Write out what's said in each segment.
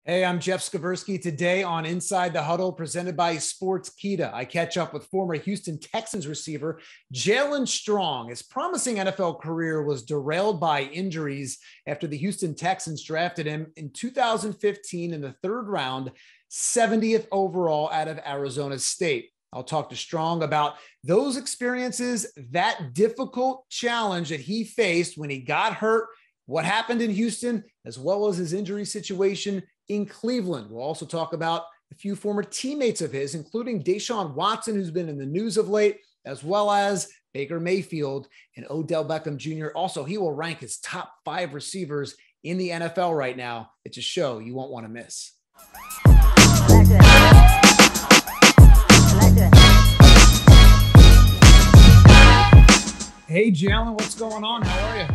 Hey, I'm Jeff Skversky. Today on Inside the Huddle, presented by Sportskeeda, I catch up with former Houston Texans receiver Jaelen Strong. His promising NFL career was derailed by injuries after the Houston Texans drafted him in 2015 in the third round, 70th overall out of Arizona State. I'll talk to Strong about those experiences, that difficult challenge that he faced when he got hurt, what happened in Houston, as well as his injury situation in Cleveland. We'll also talk about a few former teammates of his, including Deshaun Watson, who's been in the news of late, as well as Baker Mayfield and Odell Beckham Jr. Also, he will rank his top 5 receivers in the NFL right now. It's a show you won't want to miss. Hey, Jaelen, what's going on? How are you?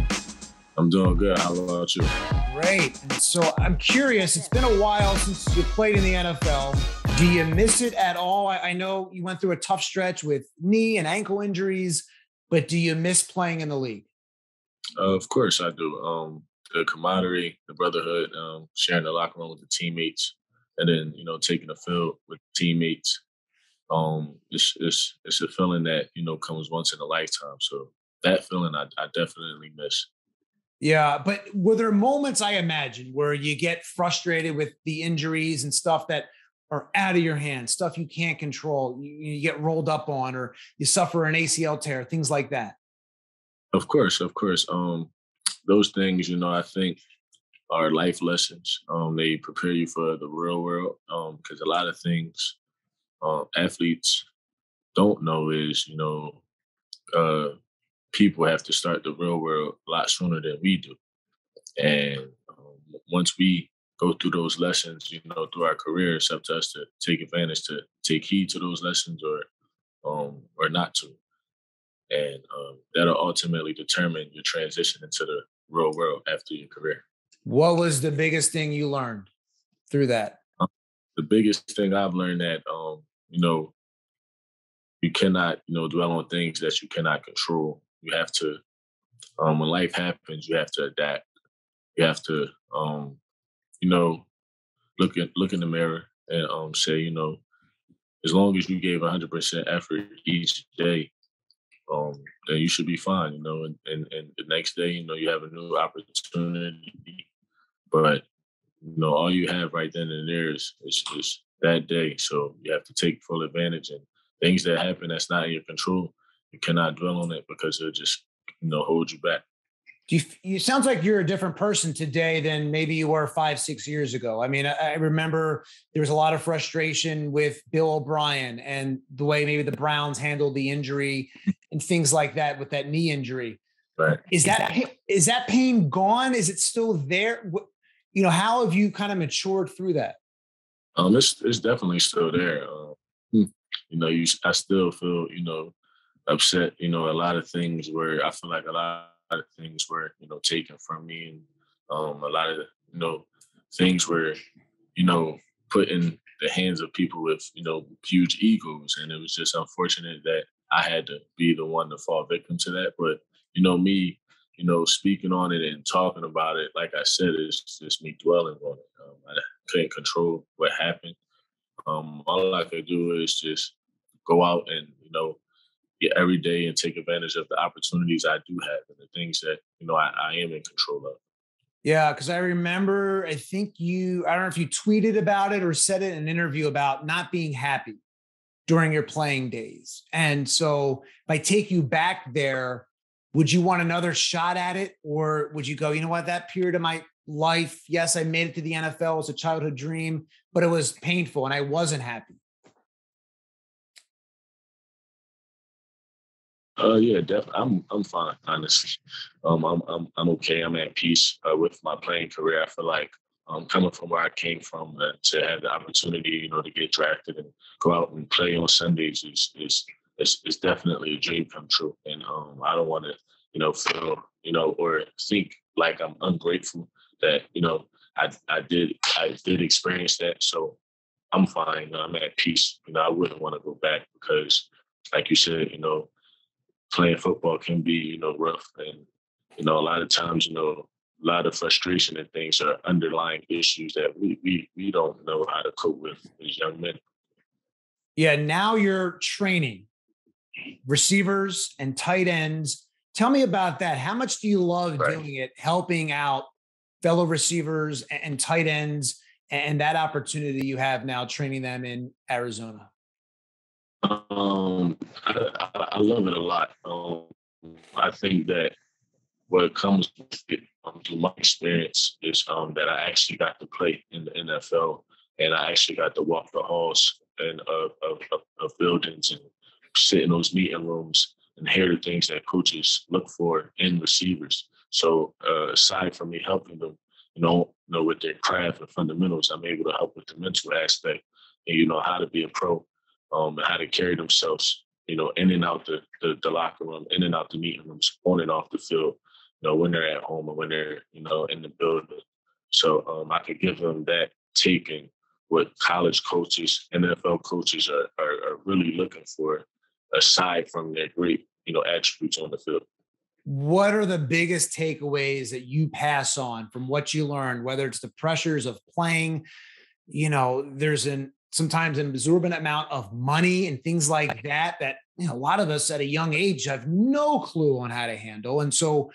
I'm doing good. How about you? Great. And so I'm curious, it's been a while since you played in the NFL. Do you miss it at all? I know you went through a tough stretch with knee and ankle injuries, but do you miss playing in the league? Of course I do. The camaraderie, the brotherhood, sharing the locker room with the teammates, and then, taking the field with teammates. It's a feeling that, comes once in a lifetime. So that feeling I definitely miss. Yeah, but were there moments, I imagine, where you get frustrated with the injuries and stuff that are out of your hands, stuff you can't control, you get rolled up on, or you suffer an ACL tear, things like that? Of course. Those things, I think are life lessons. They prepare you for the real world, because a lot of things athletes don't know is, people have to start the real world a lot sooner than we do. And once we go through those lessons, through our career, it's up to us to take advantage, to take heed to those lessons or not to. And that'll ultimately determine your transition into the real world after your career. What was the biggest thing you learned through that? The biggest thing I've learned that, you cannot, dwell on things that you cannot control. You have to, when life happens, you have to adapt. You have to, look in the mirror and say, as long as you gave 100% effort each day, then you should be fine, and the next day, you have a new opportunity. But, all you have right then and there is that day. So you have to take full advantage, and things that happen that's not in your control, you cannot dwell on it because it'll just, hold you back. You sounds like you're a different person today than maybe you were 5-6 years ago. I mean, I remember there was a lot of frustration with Bill O'Brien and the way maybe the Browns handled the injury and things like that with that knee injury. Right. Is that pain gone? Is it still there? How have you kind of matured through that? It's definitely still there. I still feel, upset. A lot of things where I feel like a lot of things were, taken from me, and a lot of, things were, put in the hands of people with, huge egos. And it was just unfortunate that I had to be the one to fall victim to that. But, me, speaking on it and talking about it, like I said, it's just me dwelling on it. I couldn't control what happened. All I could do is just go out and, get every day and take advantage of the opportunities I do have and the things that, I am in control of. Yeah, because I remember, I don't know if you tweeted about it or said it in an interview about not being happy during your playing days. And so if I take you back there, would you want another shot at it? Or would you go, you know what, that period of my life, yes, I made it to the NFL, it was a childhood dream, but it was painful and I wasn't happy? Yeah, definitely. I'm fine, honestly. I'm okay. I'm at peace with my playing career. I feel like coming from where I came from, to have the opportunity, to get drafted and go out and play on Sundays is definitely a dream come true. And I don't want to, feel, or think like I'm ungrateful that, I did experience that. So I'm fine. I'm at peace. I wouldn't want to go back because, like you said, playing football can be, rough. And, a lot of times, a lot of frustration and things are underlying issues that we don't know how to cope with as young men. Yeah, now you're training receivers and tight ends. Tell me about that. How much do you love doing it, helping out fellow receivers and tight ends, and that opportunity you have now training them in Arizona? I love it a lot. I think that what comes with it, through my experience, is that I actually got to play in the NFL, and I actually got to walk the halls and of buildings and sit in those meeting rooms and hear the things that coaches look for in receivers. So aside from me helping them, with their craft and fundamentals, I'm able to help with the mental aspect and how to be a pro, and how to carry themselves, in and out the locker room, in and out the meeting rooms, on and off the field, when they're at home and when they're, in the building. So I could give them that taking what college coaches, NFL coaches are really looking for, aside from their great, attributes on the field. What are the biggest takeaways that you pass on from what you learned, whether it's the pressures of playing, there's sometimes an absorbent amount of money and things like that, a lot of us at a young age have no clue on how to handle. And so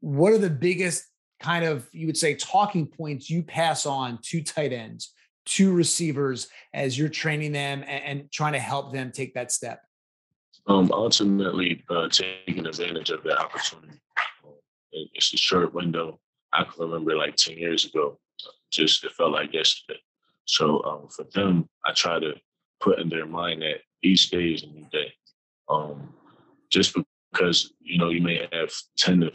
what are the biggest kind of, you would say, talking points you pass on to tight ends, to receivers as you're training them and trying to help them take that step? Ultimately, taking advantage of that opportunity. It's a short window. I can remember like 10 years ago, just it felt like yesterday. So for them, I try to put in their mind that each day is a new day. Just because, you may have 10 to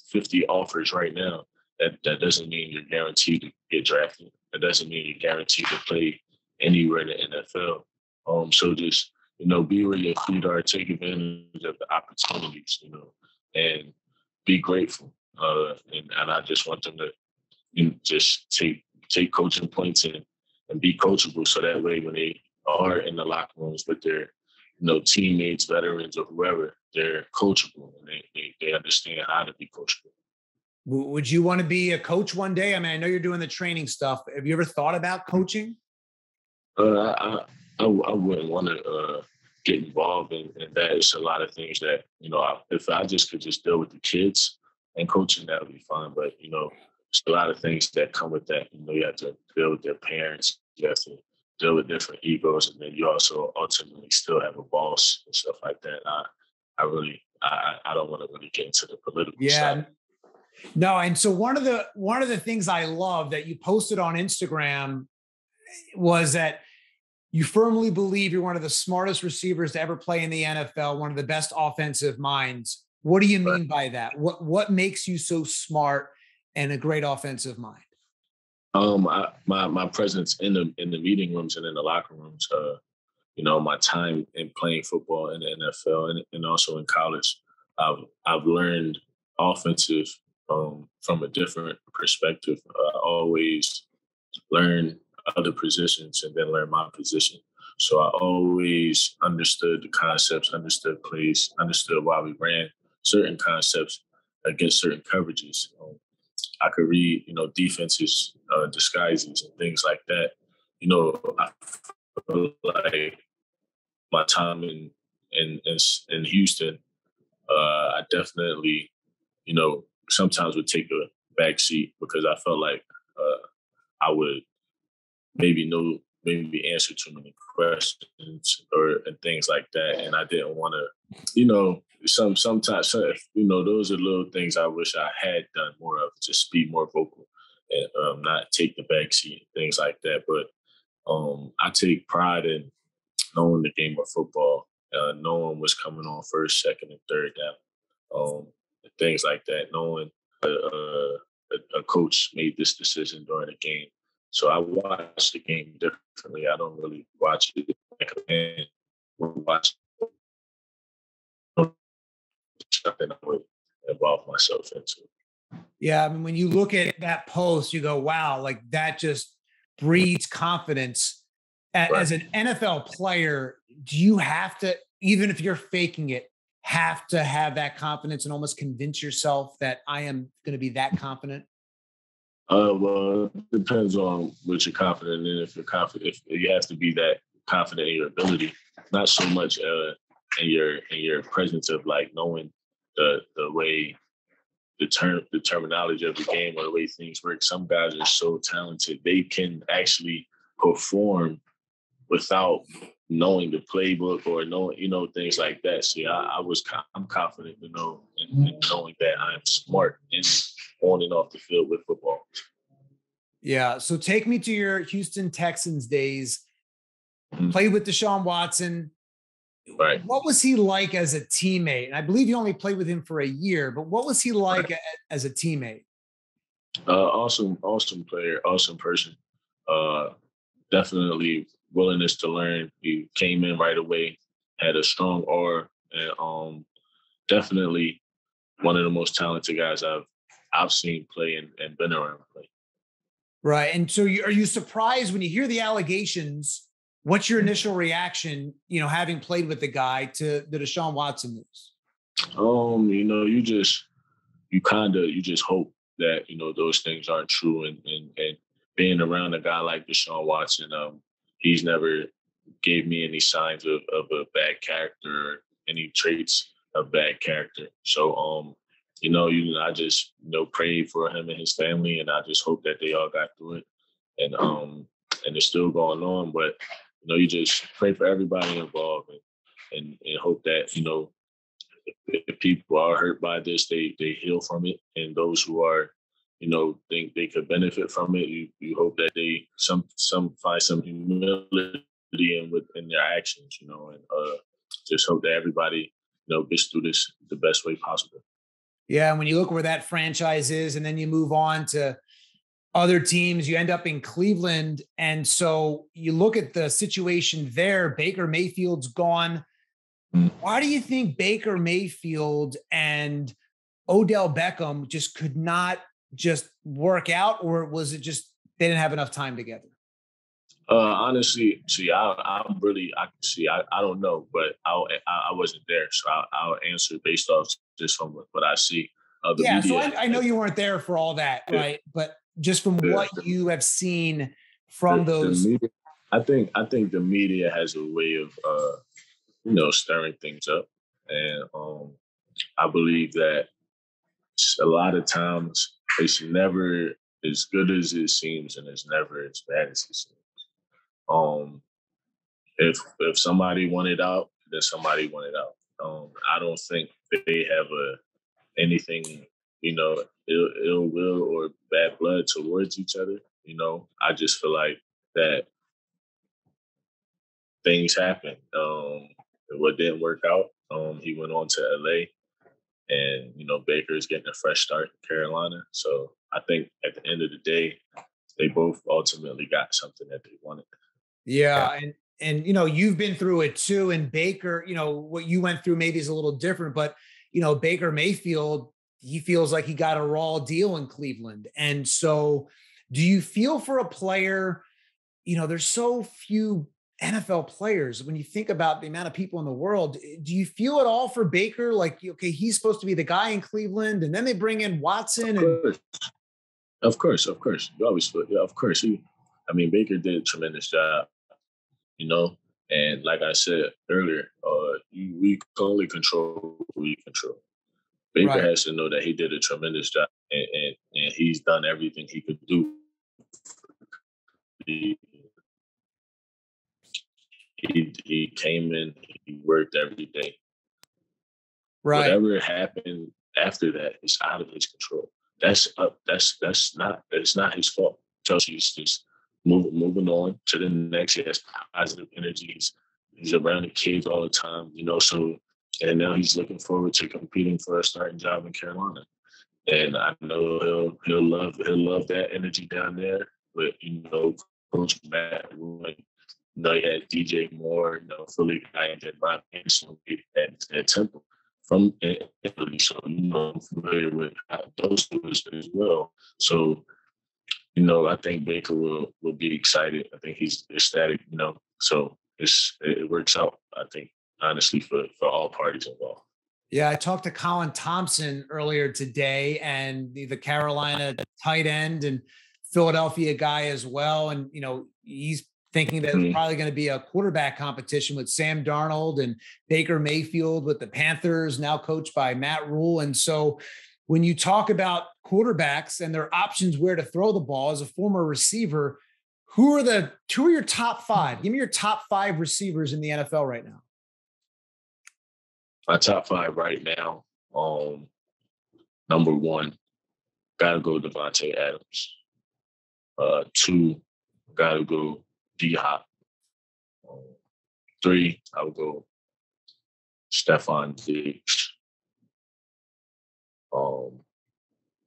50 offers right now, that doesn't mean you're guaranteed to get drafted. That doesn't mean you're guaranteed to play anywhere in the NFL. So just, be where your feet are, take advantage of the opportunities, and be grateful. And I just want them to just take coaching points and be coachable, so that way when they are in the locker rooms with their teammates, veterans, or whoever, they're coachable and they understand how to be coachable. Would you want to be a coach one day? I mean, I know you're doing the training stuff. Have you ever thought about coaching? I wouldn't want to get involved in that. It's a lot of things that, if I just could just deal with the kids and coaching, that would be fine. But, it's a lot of things that come with that. You have to deal with their parents. You have to deal with different egos. And then you also ultimately still have a boss and stuff like that. I don't want to really get into the political side. No, and so one of the things I love that you posted on Instagram was that you firmly believe you're one of the smartest receivers to ever play in the NFL, one of the best offensive minds. What do you mean by that? What makes you so smart and a great offensive mind? My presence in the meeting rooms and in the locker rooms. My time in playing football in the NFL and also in college. I've learned offensive from a different perspective. I always learn other positions and then learn my position. So I always understood the concepts, understood plays, understood why we ran certain concepts against certain coverages. I could read, defenses, disguises and things like that. I feel like my time in Houston, I definitely, sometimes would take a backseat because I felt like I would maybe answer too many questions and things like that, and I didn't want to, sometimes those are little things I wish I had done more of, just be more vocal and not take the backseat, things like that. But I take pride in knowing the game of football, knowing what's coming on first, second, and third down, things like that, knowing a coach made this decision during the game. So I watch the game differently. I don't really watch it like a fan. Watch something I would involve myself into. Yeah, I mean, when you look at that post, you go, wow, like that just breeds confidence. As an NFL player, do you have to, even if you're faking it, have to have that confidence and almost convince yourself that I am going to be that confident? Well, it depends on what you're confident in. If you're confident, if you have to be that confident in your ability, not so much in your presence of like knowing the way the terminology of the game or the way things work. Some guys are so talented they can actually perform without knowing the playbook or knowing things like that. See, I'm confident to know in knowing that I'm smart and on and off the field with football. Yeah. So take me to your Houston Texans days. Played with Deshaun Watson. Right. What was he like as a teammate? And I believe you only played with him for a year, but what was he like as a teammate? Awesome player, awesome person. Definitely willingness to learn. He came in right away, had a strong aura, and definitely one of the most talented guys I've seen play and been around play. Right. And so are you surprised when you hear the allegations? What's your initial reaction, having played with the guy, to the Deshaun Watson news? You just hope that, those things aren't true. And being around a guy like Deshaun Watson, he's never gave me any signs of a bad character or any traits of bad character. So, I just, pray for him and his family, and I just hope that they all got through it. And it's still going on, but, you just pray for everybody involved and hope that, if people are hurt by this, they heal from it. And those who are, think they could benefit from it, you hope that they some find some humility in their actions, and just hope that everybody, gets through this the best way possible. Yeah, and when you look where that franchise is, and then you move on to other teams, you end up in Cleveland. And so you look at the situation there, Baker Mayfield's gone. Why do you think Baker Mayfield and Odell Beckham just could not just work out, or was it just they didn't have enough time together? Honestly, see, I don't know, but I wasn't there, so I'll answer based off just from what I see. Yeah, media, so I know you weren't there for all that, right? But just from what you have seen from those, the media, I think the media has a way of stirring things up, and I believe that a lot of times it's never as good as it seems, and it's never as bad as it seems. If somebody wanted out, then somebody wanted out. I don't think they have anything, ill will or bad blood towards each other. I just feel like that things happen. What didn't work out, he went on to LA, and Baker is getting a fresh start in Carolina. So I think at the end of the day, they both ultimately got something that they wanted. yeah, and you've been through it too. And Baker, what you went through maybe is a little different, but Baker Mayfield, he feels like he got a raw deal in Cleveland. And so do you feel for a player, there's so few NFL players when you think about the amount of people in the world, do you feel it all for Baker? Like, okay, he's supposed to be the guy in Cleveland, and then they bring in Watson. Of course. You always feel, yeah, of course. Baker did a tremendous job, and like I said earlier, we can only control who we control. Baker has to know that he did a tremendous job, and he's done everything he could do. He came in, he worked every day. Right. Whatever happened after that is out of his control. It's not his fault. Chelsea's just moving on to the next. He has positive energies. He's around the kids all the time, so, and now he's looking forward to competing for a starting job in Carolina. And I know he'll love that energy down there. But Coach Matt, he had DJ Moore, Philly guy, and then Ron Anderson at Temple from Italy. So I'm familiar with those two as well. So I think Baker will be excited. I think he's ecstatic. So it works out. I think honestly for all parties involved. Yeah, I talked to Colin Thompson earlier today, and the Carolina tight end and Philadelphia guy as well. And, he's thinking that it's Mm. probably going to be a quarterback competition with Sam Darnold and Baker Mayfield with the Panthers, now coached by Matt Rule. And so when you talk about quarterbacks and their options where to throw the ball as a former receiver, who are your top five? Give me your top five receivers in the NFL right now. My top five right now. Number one, gotta go Devontae Adams. Two, gotta go D Hop. Three, I would go Stephon Diggs.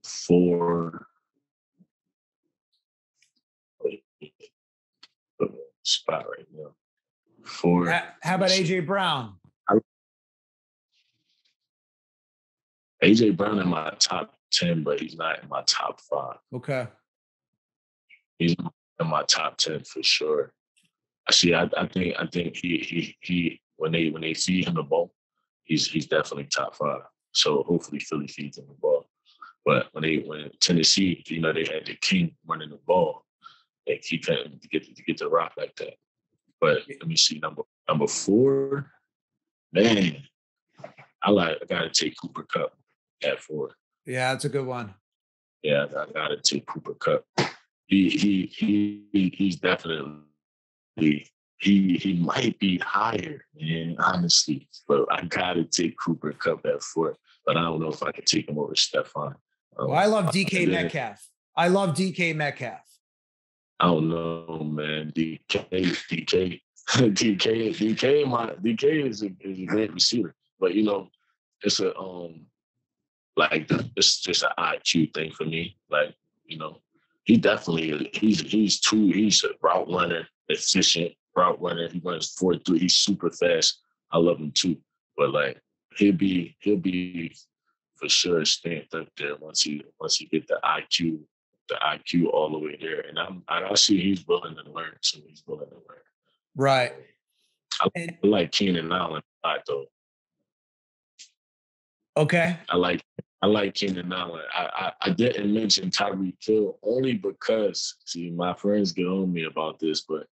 Four, spot right now. Four. How about AJ Brown? AJ Brown in my top 10, but he's not in my top 5. Okay. He's in my top 10 for sure. I think he when they feed him the ball, he's definitely top 5. So hopefully Philly feeds him the ball. But when Tennessee, they had the king running the ball, and he couldn't get the rock like that. But let me see, number 4, man, I gotta take Cooper Kupp at 4. Yeah, that's a good one. Yeah, I gotta take Cooper Kupp. He's definitely he might be higher, man, honestly. But I gotta take Cooper Kupp at 4. But I don't know if I could take him over Stephon. Well, I love DK Metcalf. I love DK Metcalf. I don't know, man. DK is a great receiver. But it's it's just an IQ thing for me. Like, he definitely he's a route runner, efficient route runner. He runs 4.3. He's super fast. I love him too. But like he'll be for sure stamped up there once he get the IQ all the way there. And I see he's willing to learn too. He's willing to learn. Right. I like Keenan Allen a lot though. Okay. I like Keenan Allen. I didn't mention Tyreek Hill only because, see, my friends get on me about this, but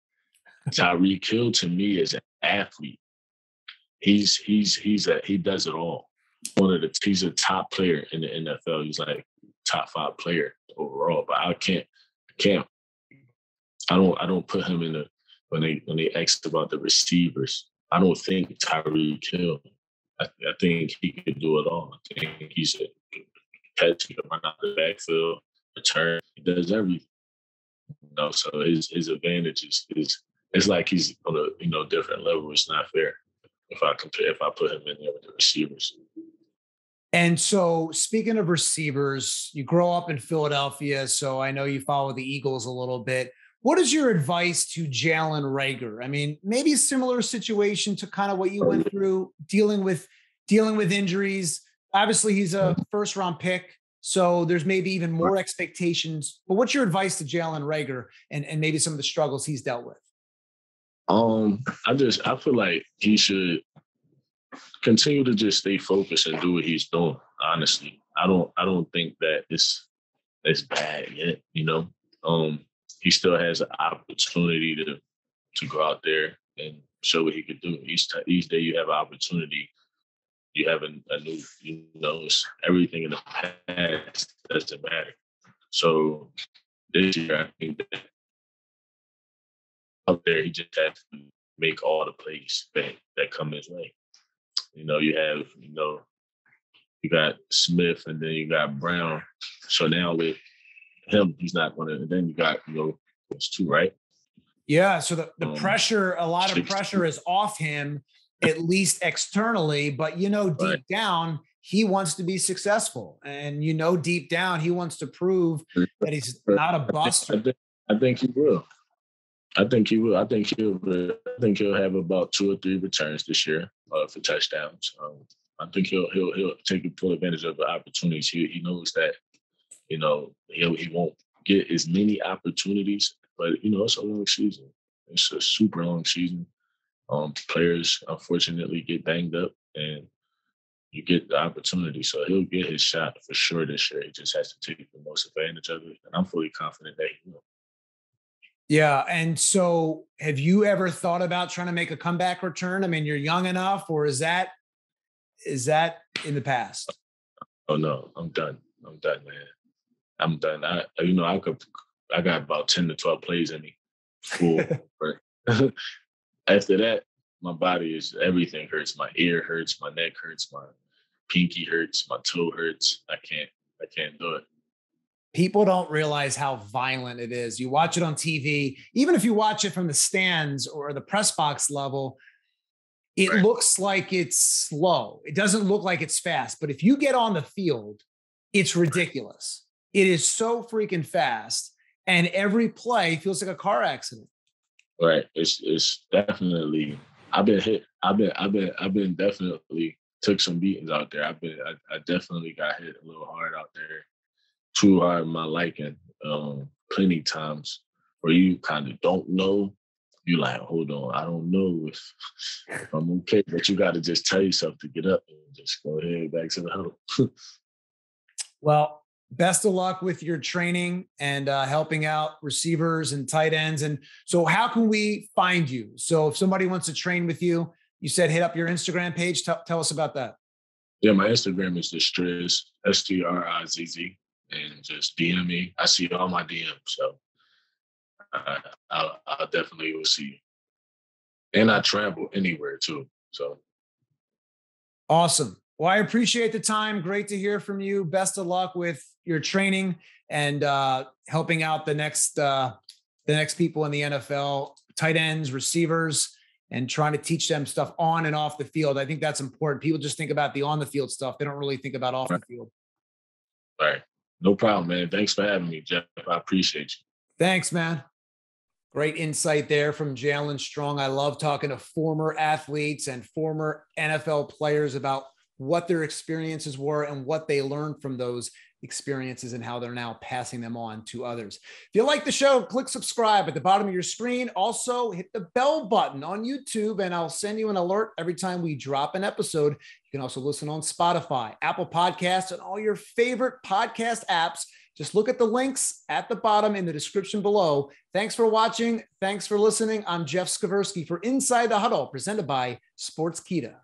Tyreek Hill to me is an athlete. He does it all. He's a top player in the NFL. He's like top 5 player overall. But I don't put him in the when they asked about the receivers. I don't think Tyreek Hill. I think he could do it all. I think he's a catch. He can run out the backfield, return. He does everything. So his advantage is it's like he's on a different level. It's not fair if I put him in there with the receivers. And so, speaking of receivers, you grow up in Philadelphia, so I know you follow the Eagles a little bit. What is your advice to Jalen Reagor? I mean, maybe a similar situation to kind of what you went through, dealing with injuries. Obviously, he's a first-round pick, so there's maybe even more expectations. But what's your advice to Jalen Reagor and maybe some of the struggles he's dealt with? I feel like he should continue to just stay focused and do what he's doing. Honestly, I don't think that it's bad yet. He still has an opportunity to go out there and show what he could do. Each day you have an opportunity. You have a new, it's everything in the past doesn't matter. So this year, I think that out there, he just has to make all the plays that come his way. You have, you got Smith and then you got Brown. So now with him, he's not going to, and then you got, those 2, right? Yeah. So the pressure, a lot of pressure is off him, at least externally, but deep down, he wants to be successful. And deep down, he wants to prove that he's not a bust. I think he will. I think he'll have about 2 or 3 returns this year for touchdowns. I think he'll take full advantage of the opportunities. He knows that he won't get as many opportunities, but it's a long season. It's a super long season. Players unfortunately get banged up, and you get the opportunity. So he'll get his shot for sure this year. He just has to take the most advantage of it. And I'm fully confident that he will. Yeah. And so have you ever thought about trying to make a comeback return? I mean, you're young enough, or is that in the past? Oh no, I'm done. I'm done, man. I'm done. I got about 10 to 12 plays in me. Full. After that, my body is, everything hurts. My ear hurts, my neck hurts, my pinky hurts, my toe hurts. I can't do it. People don't realize how violent it is. You watch it on TV, even if you watch it from the stands or the press box level, it looks like it's slow. It doesn't look like it's fast. But if you get on the field, it's ridiculous. It is so freaking fast. And every play feels like a car accident. Right. It's definitely, I've been hit. I've been definitely took some beatings out there. I definitely got hit a little hard out there. Too hard in my liking. Plenty times where you kind of don't know. You like, hold on, I don't know if I'm okay, but you got to just tell yourself to get up and just go ahead back to the huddle. Well, best of luck with your training and helping out receivers and tight ends. And so how can we find you? So if somebody wants to train with you, you said hit up your Instagram page. Tell us about that. Yeah, my Instagram is Strizz, Strizz, and just DM me. I see all my DMs, so I definitely will see you. And I travel anywhere too, so. Awesome. Well, I appreciate the time. Great to hear from you. Best of luck with your training and helping out the next people in the NFL, tight ends, receivers, and trying to teach them stuff on and off the field. I think that's important. People just think about the on the field stuff. They don't really think about off the field. All right. No problem, man. Thanks for having me, Jeff. I appreciate you. Thanks, man. Great insight there from Jaelen Strong. I love talking to former athletes and former NFL players about what their experiences were and what they learned from those experiences and how they're now passing them on to others. If you like the show, click subscribe at the bottom of your screen. Also, hit the bell button on YouTube, and I'll send you an alert every time we drop an episode. You can also listen on Spotify, Apple Podcasts, and all your favorite podcast apps. Just look at the links at the bottom in the description below. Thanks for watching. Thanks for listening. I'm Jeff Skversky for Inside the Huddle, presented by Sportskeeda.